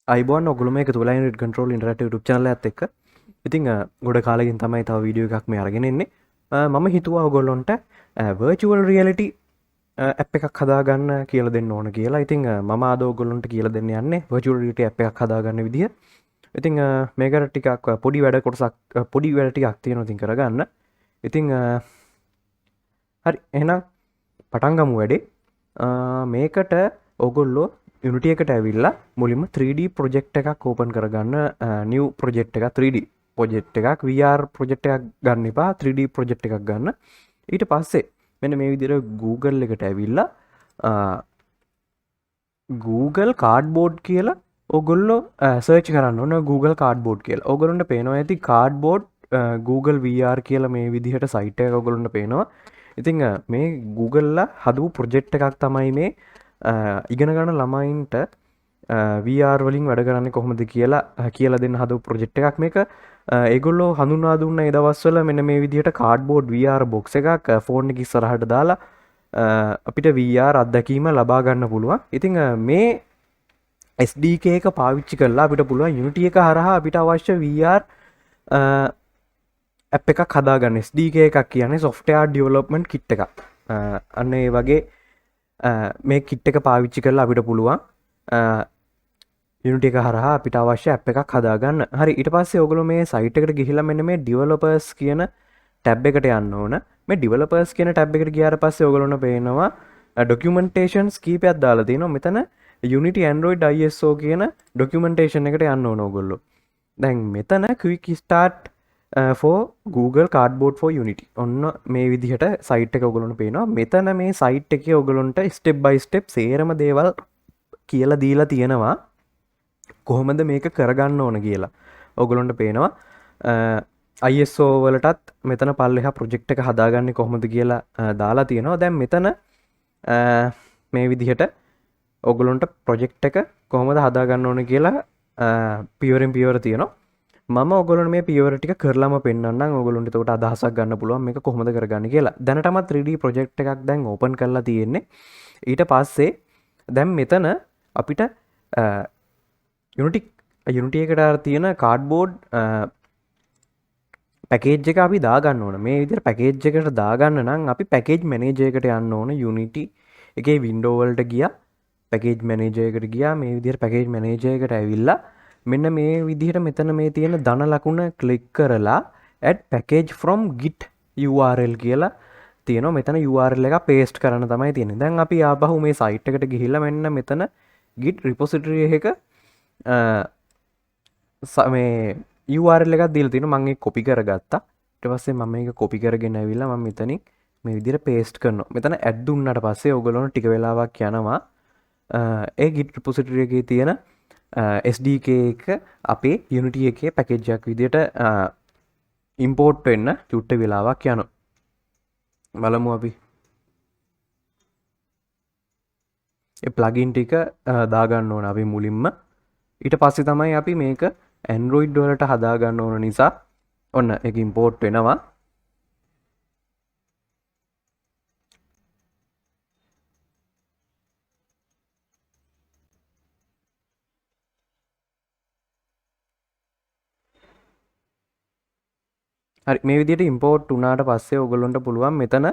අයිබෝන් ඔගුලම එක තුලා ට කටරෝල් ඉන්ටරට ුප් චනල ඇත් එක් ඉතිං ගොඩ කාලගින් තමයි තව වීඩියෝ එකක් මේ අරගෙනෙන්නේ මම හිතුවා ඔගොල්ලොන්ට වර්චුවල් රියලිටි ඇප් එකක් හදාගන්න කියල දෙන්න ඕන කියලා ඉතිං ම ආදෝගොල්ලොන්ට කියල දෙන්න යන්නේ වර්චුවල්ට ඇ් එකක් හදාගන්න විදිහ ඉතිං මේකට ටිකක් පොඩි වැඩ කොටසක් පොඩි වැඩටි අක්තිය නොතින් කරගන්න ඉතිං හරි එනම් පටන්ගමු වැඩේ මේකට ඔගොල්ලෝ යුනිටිය එකට ඇවිල්ලා මුලින්ම 3D ප්‍රොජෙක්් එකක් ඕපන් කරගන්න නිව් ප්‍රොජෙක්් එක 3D පොජෙක්් එකක් VR ප්‍රොජෙක්් එකක් ගන්න එපා 3D ප්‍රොජෙක්් එකක් ගන්න ඊට පස්සේ මෙන්න මේ විදිර Google එකට ඇවිල්ලා Google කාඩ්බෝඩ් කියලා ඔගොල්ලෝ සර්ච් කරන්න ඕන Google කාඩ්බෝඩ් කියලා ඔගොලන්ට පේනවා ඇති කාඩ්බෝඩ් Google VR කියලා මේ විදිහට සයිට් එක ඔගොලන්ට පේනවා ඉතිං මේ Googleලා හදපු ප්‍රොජෙක්් එකක් තමයි මේ ඉගෙන ගන්න ළමයින්ට VR වලින් වැඩ කරන්නේ කොහොමද කියලා දෙන්න හදපු ප්‍රොජෙක්ට් එකක් මේක ඒගොල්ලෝ හඳුන්වා දුන්න ඒ දවස්වල මෙන්න මේ විදිහට කාඩ්බෝඩ් VR බොක්ස් එකක් ෆෝන් එක ඉස්සරහට දාලා අපිට VR අත්දැකීම ලබා ගන්න පුළුවන්. ඉතින් මේ SDK එක පාවිච්චි කරලා අපිට පුළුවන් Unity එක හරහා අපිට අවශ්‍ය VR ඇප් එකක් හදාගන්න. SDK එකක් කියන්නේ software development kit එකක්. අන්න ඒ වගේ මේ කිට් එක පාවිච්චි කරලා අපිට පුළුවන් Unity එක හරහා අපිට අවශ්‍ය ඇප් එකක් හදාගන්න. හරි ඊට පස්සේ ඔයගොල්ලෝ මේ සයිට් එකට ගිහිල්ලා මෙන්න මේ developers කියන ටැබ් එකට යන්න ඕන. මේ developers කියන ටැබ් එකට ගියාට පස්සේ ඔයගොල්ලොන්ට පේනවා documentations කීපයක් දාලා තියෙනවා. මෙතන Unity Android ISO කියන documentation එකට යන්න ඕන ඔයගොල්ලෝ. දැන් මෙතන quick start for Google Cardboard for Unity ඔන්න මේ විදිහට සයිට් එක ඔයගොල්ලන්ට පේනවා. මෙතන මේ සයිට් එකේ ඔයගොල්ලන්ට step by step සේරම දේවල් කියලා දීලා තියෙනවා කොහොමද මේක කරගන්න ඕන කියලා. ඔයගොල්ලන්ට පේනවා ISO වලටත් මෙතන පල්ලෙහා ප්‍රොජෙක්ට් එක හදාගන්නේ කොහොමද කියලා දාලා තියෙනවා. දැන් මෙතන මේ විදිහට ඔයගොල්ලන්ට ප්‍රොජෙක්ට් එක කොහොමද හදාගන්න ඕන කියලා පියවරෙන් පියවර තියෙනවා. මම ඔයගොල්ලන්ට මේ පියවර ටික කරලාම පෙන්නන්නම්. ඔයගොල්ලන්ට එතකොට අදහසක් ගන්න පුළුවන් මේක කොහොමද කරගන්නේ කියලා. දැනටමත් 3D ප්‍රොජෙක්ට් එකක් දැන් ඕපන් කරලා තියෙන්නේ. ඊට පස්සේ දැන් මෙතන අපිට Unity එකට තියෙන කාඩ්බෝඩ් පැකේජ් එක අපි දාගන්න ඕන. මේ විදිහට පැකේජ් එකට දාගන්න නම් අපි පැකේජ් මැනේජර් එකට යන්න ඕන. Unity එකේ වින්ඩෝ වලට ගියා පැකේජ් මැනේජර් එකට ගියා. මේ විදිහට පැකේජ් මැනේජර් එකට ඇවිල්ලා මෙන්න මේ විදිහට මෙතන මේ තියෙන ධන ලකුණ ක්ලික් කරලා add package from git URL කියලා තියෙනවා. මෙතන URL එක paste කරන්න තමයි තියෙන්නේ. දැන් අපි ආපහු මේ site එකට ගිහිල්ලා මෙන්න මෙතන git repository එක මේ URL එකක් දීලා තිනවා. මම ඒක copy කරගත්තා. ඊට පස්සේ මම මේක copy කරගෙන ඇවිල්ලා මම මෙතනින් මේ විදිහට paste කරනවා. මෙතන add දුන්නාට පස්සේ ඔයගොල්ලෝ ටික වෙලාවක් යනවා ඒ git repository එකේ තියෙන SDK එක අපේ Unity එකේ පැකේජ් එකක් විදිහට ඉම්පෝර්ට් වෙන්න චුට්ට වෙලාවක් යනවා. බලමු අපි ඒ ප්ලගින් ටික දාගන්න ඕන අපි මුලින්ම. ඊට පස්සේ තමයි අපි මේක Android වලට හදාගන්න ඕන නිසා ඔන්න ඒක ඉම්පෝර්ට් වෙනවා. හරි මේ විදිහට ඉම්පෝර්ට් වුණාට පස්සේ ඔයගොල්ලන්ට පුළුවන් මෙතන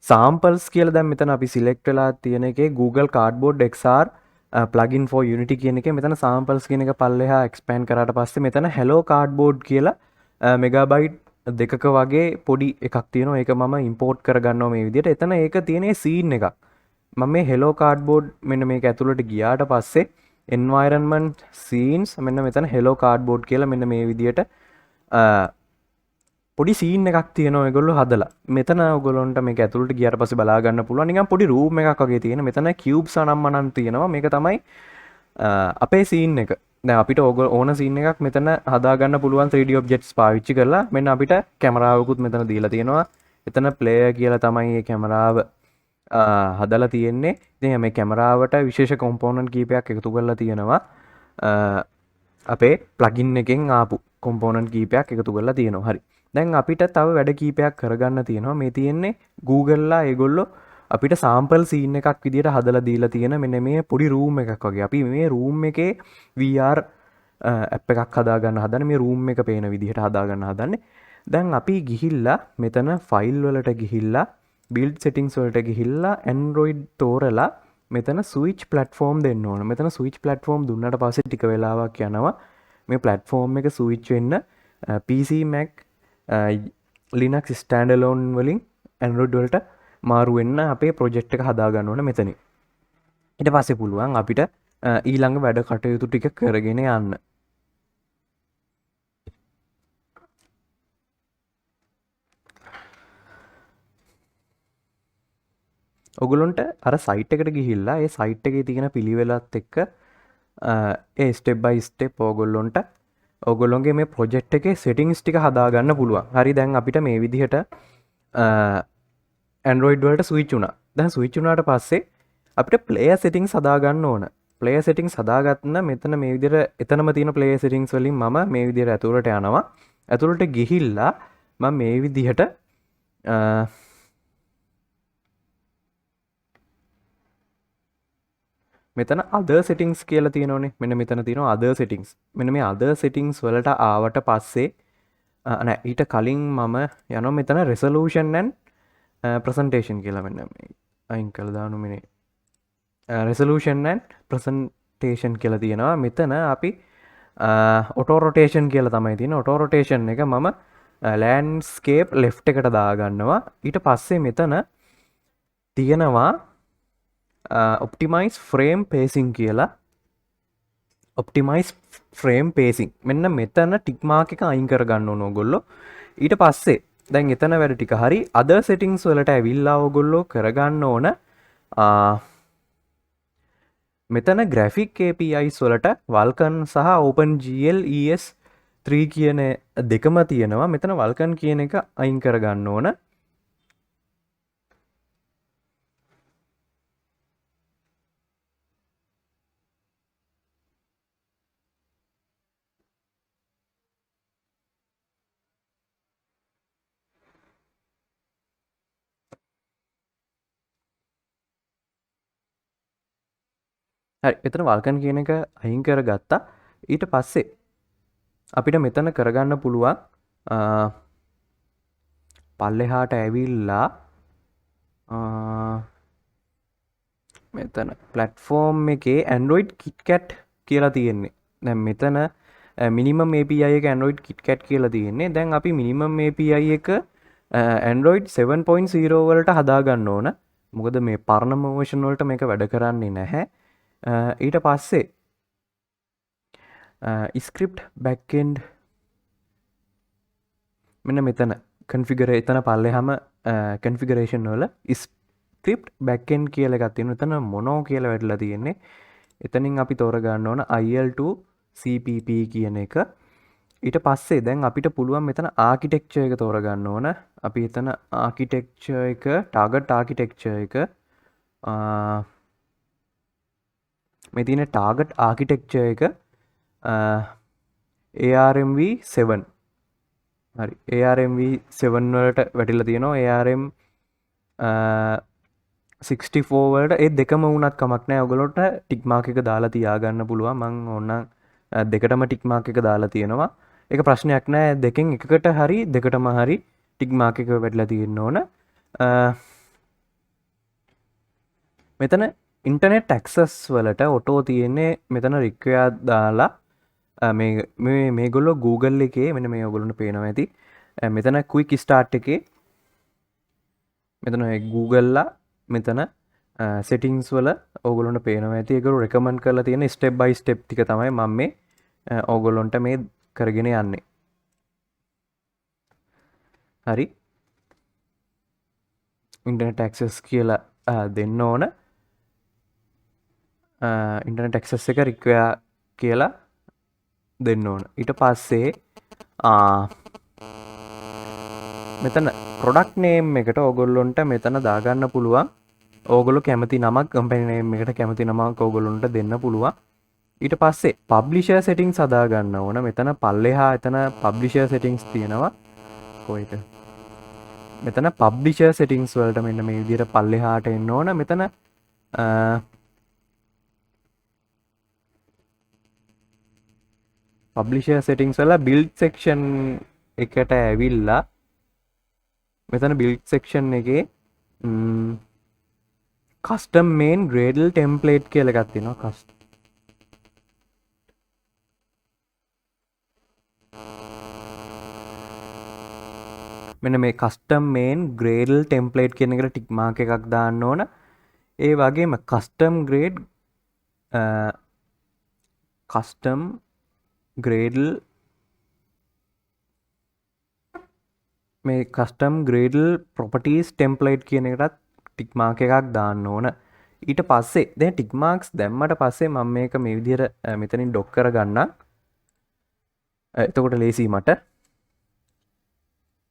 samples කියලා දැන් මෙතන අපි select වෙලා තියෙන එකේ Google Cardboard XR plugin for Unity කියන එකේ මෙතන samples කියන එක පල්ලෙහා expand කරාට පස්සේ මෙතන hello cardboard කියලා megabyte දෙකක වගේ පොඩි එකක් තියෙනවා. ඒක මම import කරගන්නවා මේ විදිහට. එතන ඒක තියෙන්නේ scene එකක්. මම මේ hello cardboard මෙන්න මේක ඇතුළට ගියාට පස්සේ environment scenes මෙන්න මෙතන hello cardboard කියලා මෙන්න මේ විදිහට පොඩි සීන් එකක් තියෙනවා ඒගොල්ලෝ හදලා. මෙතන ඔයගොල්ලන්ට මේක ඇතුළට ගියාට පස්සේ බලා ගන්න පුළුවන්. නිකන් පොඩි රූම් එකක් වගේ තියෙන. මෙතන කියුබ්ස් අනම්මනම් තියෙනවා. මේක තමයි අපේ සීන් එක. දැන් අපිට ඕන සීන් එකක් මෙතන හදා ගන්න පුළුවන් 3D objects පාවිච්චි කරලා. මෙන්න අපිට කැමරාවකුත් මෙතන දීලා තියෙනවා. එතන player කියලා තමයි මේ කැමරාව හදලා තියෙන්නේ. ඉතින් මේ කැමරාවට විශේෂ component කීපයක් එකතු කරලා තියෙනවා. අපේ plugin එකෙන් ආපු component කීපයක් එකතු කරලා තියෙනවා. හරි. දැන් අපිට තව වැඩ කීපයක් කරගන්න තියෙනවා. මේ තියෙන්නේ Google ලා ඒගොල්ලෝ අපිට සාම්පල් සීන් එකක් විදිහට හදලා දීලා තියෙන මෙන්න මේ පොඩි රූම් එකක් වගේ. අපි මේ රූම් එකේ VR ඇප් එකක් හදාගන්න හදන මේ රූම් එක පේන විදිහට හදාගන්න හදන්නේ. දැන් අපි ගිහිල්ලා මෙතන ෆයිල් වලට ගිහිල්ලා බිල්ඩ් සෙටින්ග්ස් වලට ගිහිල්ලා Android තෝරලා මෙතන ස්විච් ප්ලට්ෆෝම් දෙන්න ඕන. මෙතන ස්විච් ප්ලට්ෆෝම් දුන්නට පස්සේ ටික වෙලාවක් යනවා මේ ප්ලට්ෆෝම් එක ස්විච් වෙන්න PC Mac Linux standalone වලින් Android වලට මාරු වෙන්න අපේ ප්‍රොජෙක්ට් එක හදාගන්න ඕන මෙතනින්. ඊට පස්සේ පුළුවන් අපිට ඊළඟ වැඩ කටයුතු ටික කරගෙන යන්න. ඔගොල්ලොන්ට අර සයිට් එකට ගිහිල්ලා ඒ සයිට් එකේ තියෙන පිළිවෙලත් එක්ක ඒ ස්ටෙප් බයි ස්ටෙප් ඔගොල්ලොන්ට ඔගොල්ලොන්ගේ මේ ප්‍රොජෙක්ට් එකේ සෙටින්ග්ස් ටික හදාගන්න පුළුවන්. හරි දැන් අපිට මේ විදිහට Android වලට ස්විච් වුණා. දැන් ස්විච් වුණාට පස්සේ අපිට player settings හදාගන්න ඕන. player settings හදාගන්න මෙතන මේ විදිහට එතනම තියෙන player settings වලින් මම මේ විදිහට ඇතුළට යනවා. ඇතුළට ගිහිල්ලා මම මේ විදිහට මෙතන other settings කියලා තියෙනවනේ. මෙන්න මෙතන තියෙනවා other settings. මෙන්න මේ other settings වලට ආවට පස්සේ නෑ ඊට කලින් මම යනවා මෙතන resolution and presentation කියලා මෙන්න මේ අයින් කරලා දානු මෙනේ resolution and presentation කියලා තියෙනවා. මෙතන අපි auto rotation කියලා තමයි තියෙන්නේ. auto rotation එක මම landscape left එකට දාගන්නවා. ඊට පස්සේ මෙතන තියෙනවා optimize frame pacing කියලා. optimize frame pacing මෙන්න මෙතන ටික් මාක් එක අයින් කරගන්න ඕන ඕගොල්ලෝ. ඊට පස්සේ දැන් එතන වැඩ ටික හරි other settings වලට ඇවිල්ලා ඕගොල්ලෝ කරගන්න ඕන මෙතන graphic APIs වලට Vulkan සහ OpenGL ES3 කියන දෙකම තියෙනවා. මෙතන Vulkan කියන එක අයින් කරගන්න ඕන. හරි එතන Vulkan කියන එක අයින් කරගත්තා. ඊට පස්සේ අපිට මෙතන කරගන්න පුළුවන් පල්ලෙහාට ඇවිල්ලා මෙතන platform එකේ Android KitKat කියලා තියෙන්නේ. දැන් මෙතන minimum API එක Android KitKat කියලා තියෙන්නේ. දැන් අපි minimum API එක Android 7.0 වලට හදාගන්න ඕන. මොකද මේ පරණ version වලට මේක වැඩ කරන්නේ නැහැ. ඊට පස්සේ script backend මෙන්න මෙතන configure එතන පල්ලෙහාම configuration වල script backend කියලා එකක් තියෙනවා. එතන mono කියලා වැටලා තියෙන්නේ. එතනින් අපි තෝරගන්න ඕන IL2 CPP කියන එක. ඊට පස්සේ දැන් අපිට පුළුවන් මෙතන architecture එක තෝරගන්න ඕන. අපි එතන architecture එක target architecture එක මේ තියෙන target architecture එක ARMv7 හරි ARMv7 වලට වැටිලා තියෙනවා. ARM 64 වලට ඒ දෙකම වුණත් කමක් නැහැ. ඔයගොල්ලෝට ටික් මාක් එක දාලා තියාගන්න පුළුවන්. මම ඕනනම් දෙකටම ටික් මාක් එක දාලා තියෙනවා. ඒක ප්‍රශ්නයක් නැහැ. දෙකෙන් එකකට හරි දෙකටම හරි ටික් මාක් එක වැටලා තියෙන්න ඕන. මෙතන ඉන්ටර්නෙට් ඇක්සස් වලට ඔටෝ තියෙන්නේ මෙතන රික්වයා දාලා මේගොල්ලෝ Google එකේ මෙන්න මේ ඔයගොල්ලන්ට පේනවා ඇති. මෙතන quick start එකේ මෙතන Google මෙතන settings වල ඔයගොල්ලන්ට පේනවා ඇති. ඒගොල්ලෝ recommend කරලා තියෙන step by step ටික තමයි මම මේ ඔයගොල්ලන්ට මේ කරගෙන යන්නේ. හරි ඉන්ටර්නෙට් ඇක්සස් කියලා දෙන්න ඕන. ඉන්ටර්නෙට් ඇක්සස් එක රික්වයා කියලා දෙන්න ඕන. ඊට පස්සේ මෙතන ප්‍රොඩක්ට් නේම් එකට ඕගොල්ලොන්ට මෙතන දාගන්න පුළුවන්. ඕගොල්ලෝ කැමති නමක් කම්පැනි නේම් එකට කැමති නමක් ඕගොල්ලොන්ට දෙන්න පුළුවන්. ඊට පස්සේ පබ්ලිෂර් සෙටින්ග්ස් හදාගන්න ඕන. මෙතන පල්ලෙහා එතන පබ්ලිෂර් සෙටින්ග්ස් තියෙනවා. කොහෙද? මෙතන පබ්ලිෂර් සෙටින්ස් වලට මෙන්න මේ විදිහට පල්ලෙහාට එන්න ඕන. මෙතන පබ්ලිෂර් සෙටින්ස් වල බිල්ඩ් සෙක්ෂන් එකට ඇවිල්ලා මෙතන බිල්ඩ් සෙක්ෂන් එකේ කස්ටම් මේන් ග්‍රේඩල් ටෙම්ප්ලේට් කියලා එකක් තියෙනවා. මෙන්න මේ කස්ටම් මේන් ග්‍රේඩල් ටෙම්ප්ලේට් කියන එකට ටික් මාක් එකක් දාන්න ඕන. ඒ වගේම කස්ටම් ග්‍රේඩල් මේ කස්ටම් ග්‍රේඩල් ප්‍රොපර්ටීස් ටෙම්ප්ලේට් කියන එකටත් ටික් මාක් එකක් දාන්න ඕන. ඊට පස්සේ දැන් ටික් මාක්ස් දැම්මට පස්සේ මම මේක මේ විදිහට මෙතනින් ඩොක් කරගන්නම්. එතකොට ලේසි මට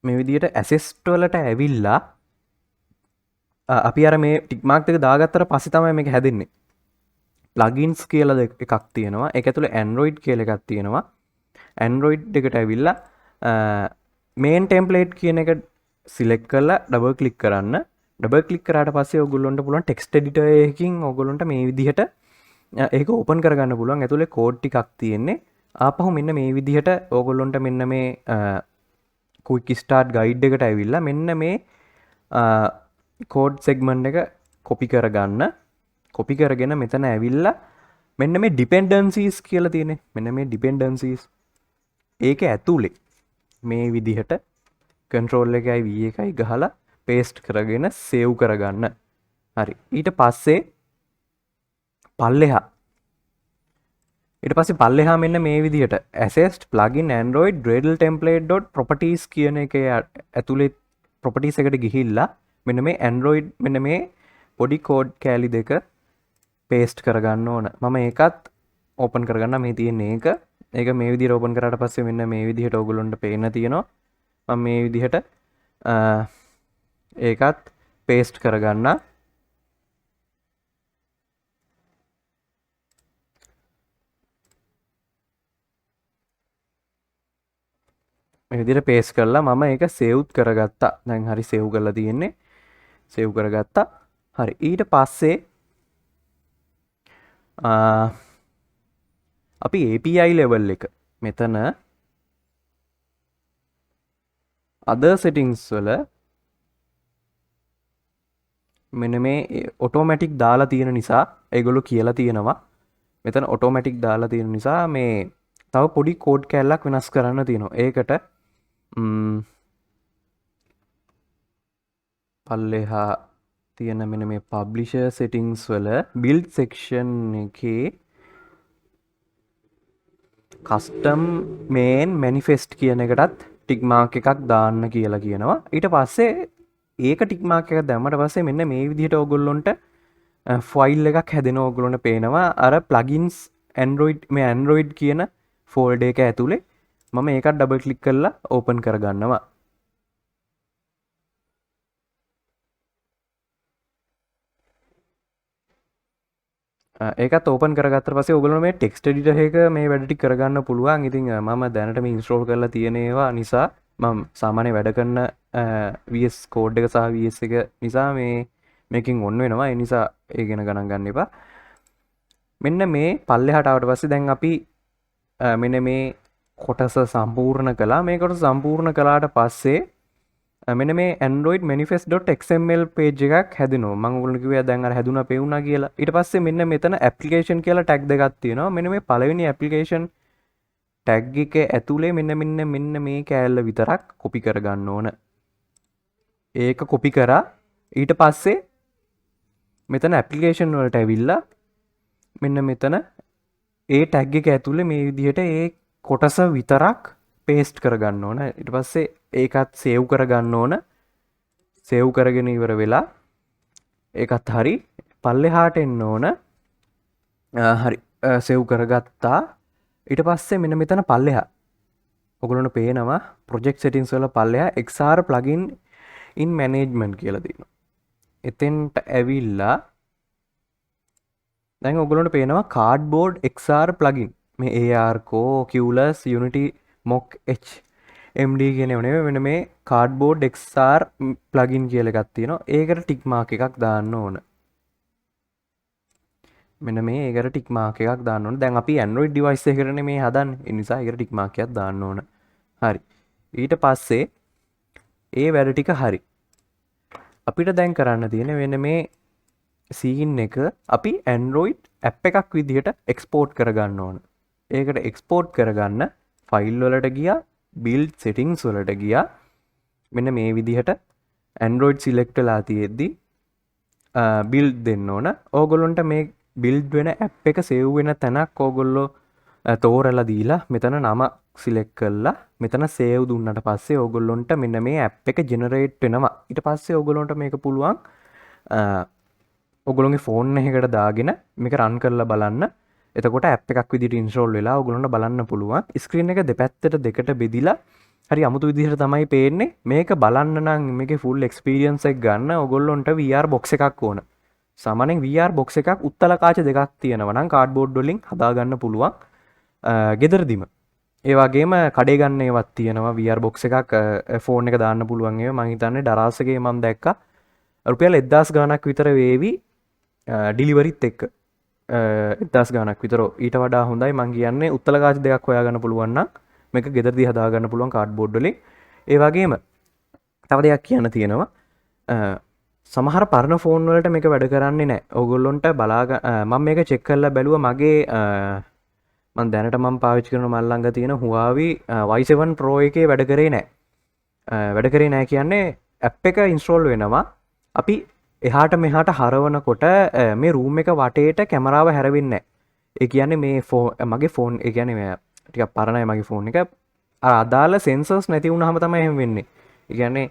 මේ විදිහට ඇසෙස්ට් වලට ඇවිල්ලා අපි අර මේ ටික් මාක් එක දාගත්තට පස්සේ තමයි මේක හැදෙන්නේ. ප්ලගින්ස් කියලා එකක් තියෙනවා. ඒක ඇතුලේ Android කියලා එකක් තියෙනවා. Android එකට ඇවිල්ලා මේන් ටෙම්ප්ලේට් කියන එක සිලෙක්ට් කරලා ඩබල් ක්ලික් කරන්න. ඩබල් ක්ලික් කරාට පස්සේ ඔයගොල්ලන්ට පුළුවන් ටෙක්ස්ට් එඩිටර් එකකින් ඔයගොල්ලන්ට මේ විදිහට ඒක ඕපන් කරගන්න පුළුවන්. ඇතුලේ කෝඩ් ටිකක් තියෙන්නේ. ආපහු මෙන්න මේ විදිහට ඔයගොල්ලන්ට මෙන්න මේ quick start guide එකට ඇවිල්ලා මෙන්න මේ කෝඩ් සෙග්මන්ට් එක කොපි කරගන්න. කොපි කරගෙන මෙතන ඇවිල්ලා මෙන්න මේ dependencies කියලා තියෙන්නේ. මෙන්න මේ dependencies ඒක ඇතුලේ මේ විදිහට control එකයි V එකයි ගහලා paste කරගෙන save කරගන්න. හරි. ඊට පස්සේ පල්ලෙහා මෙන්න මේ විදිහට assessed plugin android gradle template.properties කියන එකේ ඇතුලේ properties එකට ගිහිල්ලා මෙන්න මේ android මෙන්න මේ පොඩි කෝඩ් කෑලි දෙක paste කරගන්න ඕන. මම ඒකත් open කරගන්න මේ තියෙන එක. ඒක මේ විදිහට open කරාට පස්සේ මෙන්න මේ විදිහට ඔයගොල්ලන්ට පේන්න තියෙනවා. මම මේ විදිහට ඒකත් paste කරගන්න. මේ විදිහට paste කරලා මම ඒක save කරගත්තා. දැන් හරි save කරලා තියෙන්නේ. save කරගත්තා. හරි. ඊට පස්සේ අපි API level එක මෙතන other settings වල මෙන්න මේ automatic දාලා තියෙන නිසා ඒගොල්ලෝ කියලා තියෙනවා මෙතන automatic දාලා තියෙන නිසා මේ තව පොඩි කෝඩ් කැලලක් වෙනස් කරන්න තියෙනවා. ඒකට පල්ලෙහා තියෙන මෙන්න මේ publisher settings වල build section එකේ custom main manifest කියන එකටත් ටික් මාක් එකක් දාන්න කියලා කියනවා. ඊට පස්සේ ඒක ටික් මාක් එකක් දැම්මට පස්සේ මෙන්න මේ විදිහට ඕගොල්ලොන්ට ෆයිල් එකක් හැදෙනවා. ඕගොල්ලොන්ට පේනවා අර plugins Android කියන ෆෝල්ඩර් එක ඇතුලේ. මම ඒකත් ඩබල් ක්ලික් කරලා ඕපන් කරගන්නවා. ඒකත් ඕපන් කරගත්තට පස්සේ ඔයගොල්ලෝ මේ ටෙක්ස්ට් එඩිටර් එක මේ වැඩ ටික කරගන්න පුළුවන්. ඉතින් මම දැනට මේ ඉන්ස්ටෝල් කරලා තියෙන ඒවා නිසා මම සාමාන්‍ය වැඩ කරන VS කෝඩ් එක සහ VS එක නිසා මේකෙන් ඔන් වෙනවා. ඒ නිසා ඒ ගැන ගණන් ගන්න එපා. මෙන්න මේ පල්ලෙහාට ආවට පස්සේ දැන් අපි මෙන්න මේ කොටස සම්පූර්ණ කළා. මේ කොටස සම්පූර්ණ කළාට පස්සේ මෙන්න මේ android manifest.xml page එකක් හැදෙනවා. මම ඔයගොල්ලන්ට කිව්වා දැන් අර හැදුනා පෙවුනා කියලා. ඊට පස්සේ මෙන්න මෙතන application කියලා tag දෙකක් තියෙනවා. මෙන්න මේ පළවෙනි application tag එක ඇතුලේ මෙන්න මේ කෑල්ල විතරක් copy කරගන්න ඕන. ඒක copy කරා ඊට පස්සේ මෙතන application වලට ඇවිල්ලා මෙන්න මෙතන ඒ tag එක ඇතුලේ මේ විදිහට ඒ කොටස විතරක් paste කරගන්න ඕන. ඊට පස්සේ ඒකත් save කරගන්න ඕන. save කරගෙන ඉවර වෙලා ඒකත් හරි පල්ලෙහාට එන්න ඕන. හරි save කරගත්තා. ඊට පස්සේ මෙන්න මෙතන පල්ලෙහා ඔයගොල්ලන්ට පේනවා project settings වල පල්ලෙහා XR plugin in management කියලා තියෙනවා. එතෙන්ට ඇවිල්ලා දැන් ඔයගොල්ලන්ට පේනවා cardboard XR plugin. මේ AR core, Oculus, Unity, Mock H MD කියන එක නෙවෙයි, මෙන්න මේ කාඩ්බෝඩ් XR ප්ලගින් කියලා එකක් තියෙනවා. ඒකට ටික් මාක් එකක් දාන්න ඕන. මෙන්න මේ ඒකට ටික් මාක් එකක් දාන්න ඕන. දැන් අපි Android device එකකටනේ මේ හදන්නේ. ඒ නිසා ඒකට ටික් මාක් එකක් දාන්න ඕන. හරි. ඊට පස්සේ ඒ වැඩ ටික හරි. අපිට දැන් කරන්න තියෙන වෙන මේ සීන් එක අපි Android app එකක් විදිහට එක්ස්පෝර්ට් කරගන්න ඕන. ඒකට එක්ස්පෝර්ට් කරගන්න ෆයිල් වලට ගියා, build settings වලට ගියා. මෙන්න මේ විදිහට Android select වෙලා තියෙද්දි build දෙන්න ඕන. ඕගොල්ලන්ට මේ build වෙන app එක save වෙන තැනක් ඕගොල්ලෝ තෝරලා දීලා මෙතන නම සිලෙක්ට් කරලා මෙතන save දුන්නට පස්සේ ඕගොල්ලොන්ට මෙන්න මේ app එක generate වෙනවා. ඊට පස්සේ ඕගොල්ලොන්ට මේක පුළුවන් ඔගොල්ලොන්ගේ ෆෝන් එකකට දාගෙන මේක රන් කරලා බලන්න. එතකොට app එකක් විදිහට install වෙලා ඕගොල්ලන්ට බලන්න පුළුවන්. screen එක දෙපැත්තට දෙකට බෙදිලා හරි අමුතු විදිහට තමයි පේන්නේ. මේක බලන්න නම් මේකේ full experience එක ගන්න ඕගොල්ලොන්ට VR box එකක් ඕන. සාමාන්‍යයෙන් VR box එකක් උත්තල කාච දෙකක් තියෙනවා නම් කාඩ්බෝඩ් වලින් හදාගන්න පුළුවන් ගෙදරදිම. ඒ වගේම කඩේ ගන්න ඒවත් තියෙනවා VR box එකක් ෆෝන් එක දාන්න පුළුවන් ඒවා. මම හිතන්නේ ඩරාස් එකේ මම දැක්කා රුපියල් 1000 ගාණක් විතර වේවි ඩිලිවරිත් එක්ක. 1000 ගාණක් විතර. ඊට වඩා හොඳයි මම කියන්නේ උත්තල කාච දෙකක් හොයාගන්න පුළුවන් නම් මේක ගෙදරදී හදාගන්න පුළුවන් කාඩ්බෝඩ් වලින්. ඒ වගේම තව දෙයක් කියන්න තියෙනවා. සමහර පරණ ෆෝන් වලට මේක වැඩ කරන්නේ නැහැ. ඕගොල්ලොන්ට මම මේක චෙක් කරලා බැලුවා මගේ මම දැනට මම පාවිච්චි කරන මල් ළඟ තියෙන Huawei Y7 Pro එකේ වැඩ කරේ නැහැ. වැඩ කරේ නැහැ කියන්නේ app එක install වෙනවා. අපි එහාට මෙහාට හරවනකොට මේ room එක වටේට කැමරාව හැරෙන්නේ නැහැ. ඒ කියන්නේ මේ මගේ ෆෝන් ඒ කියන්නේ මේ ටිකක් පරණයි මගේ ෆෝන් එක. අදාළ sensors නැති වුනහම තමයි එහෙම වෙන්නේ. ඒ කියන්නේ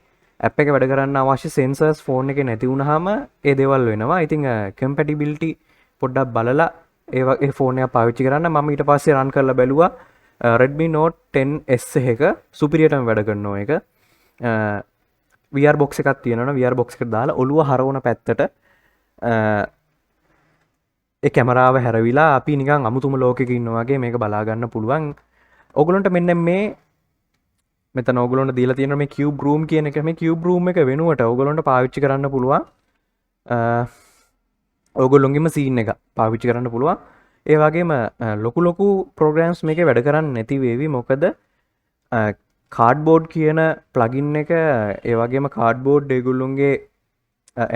app එක වැඩ කරන්න අවශ්‍ය sensors ෆෝන් එකේ නැති වුනහම ඒ දේවල් වෙනවා. ඉතින් compatibility පොඩ්ඩක් බලලා ඒ ෆෝන් එක පාවිච්චි කරන්න. මම ඊට පස්සේ run කරලා බැලුවා Redmi Note 10S එක superior ටම වැඩ කරනවා ඒක. VR box එකක් තියෙනවනේ VR box එකට දාලා ඔළුව හරවන පැත්තට ඒ කැමරාව හැරවිලා අපි නිකන් අමුතුම ලෝකෙක ඉන්නවා වගේ මේක බලා ගන්න පුළුවන්. ඕගොල්ලන්ට මෙන්න මේ මෙතන ඕගොල්ලන්ට දීලා තියෙන මේ cube room කියන එක මේ cube room එක වෙනුවට ඕගොල්ලන්ට පාවිච්චි කරන්න පුළුවන් ඕගොල්ලොන්ගේම scene එක පාවිච්චි කරන්න පුළුවන්. ඒ වගේම ලොකු programs මේකේ වැඩ කරන්නේ නැති වේවි. මොකද cardboard කියන plugin එක ඒ වගේම cardboard ඒගොල්ලොන්ගේ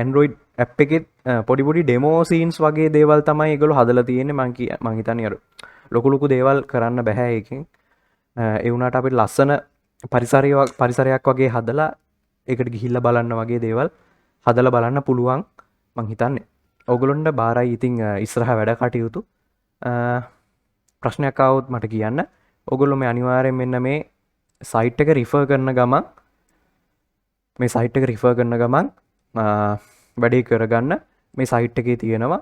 Android app එකේ පොඩි demo scenes වගේ දේවල් තමයි ඒගොල්ලෝ හදලා තියෙන්නේ. මං හිතන්නේ අර ලොකු දේවල් කරන්න බෑ ඒකෙන්. ඒ වුණාට අපිට ලස්සන පරිසරයක් වගේ හදලා ඒකට ගිහිල්ලා බලන්න වගේ දේවල් හදලා බලන්න පුළුවන් මං හිතන්නේ. ඕගොල්ලොන්ට බාරයි ඉතින් ඉස්සරහ වැඩ කටයුතු. ප්‍රශ්නයක් ආවොත් මට කියන්න. ඕගොල්ලෝ මේ අනිවාර්යෙන් මෙන්න මේ site එක refer කරන ගමන් වැඩේ කරගන්න මේ site එකේ තියෙනවා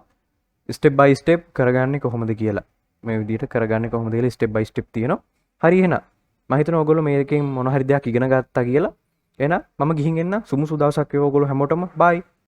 step by step කරගන්නේ කොහොමද කියලා. මේ විදිහට කරගන්නේ කොහොමද කියලා step by step තියෙනවා. හරි එහෙනම් මම හිතනවා ඕගොල්ලෝ මේකෙන් මොන හරි දෙයක් ඉගෙන ගත්තා කියලා. එහෙනම් මම ගිහින් එන්න. සුමුසු දවසක් වේවා ඕගොල්ලෝ හැමෝටම. bye.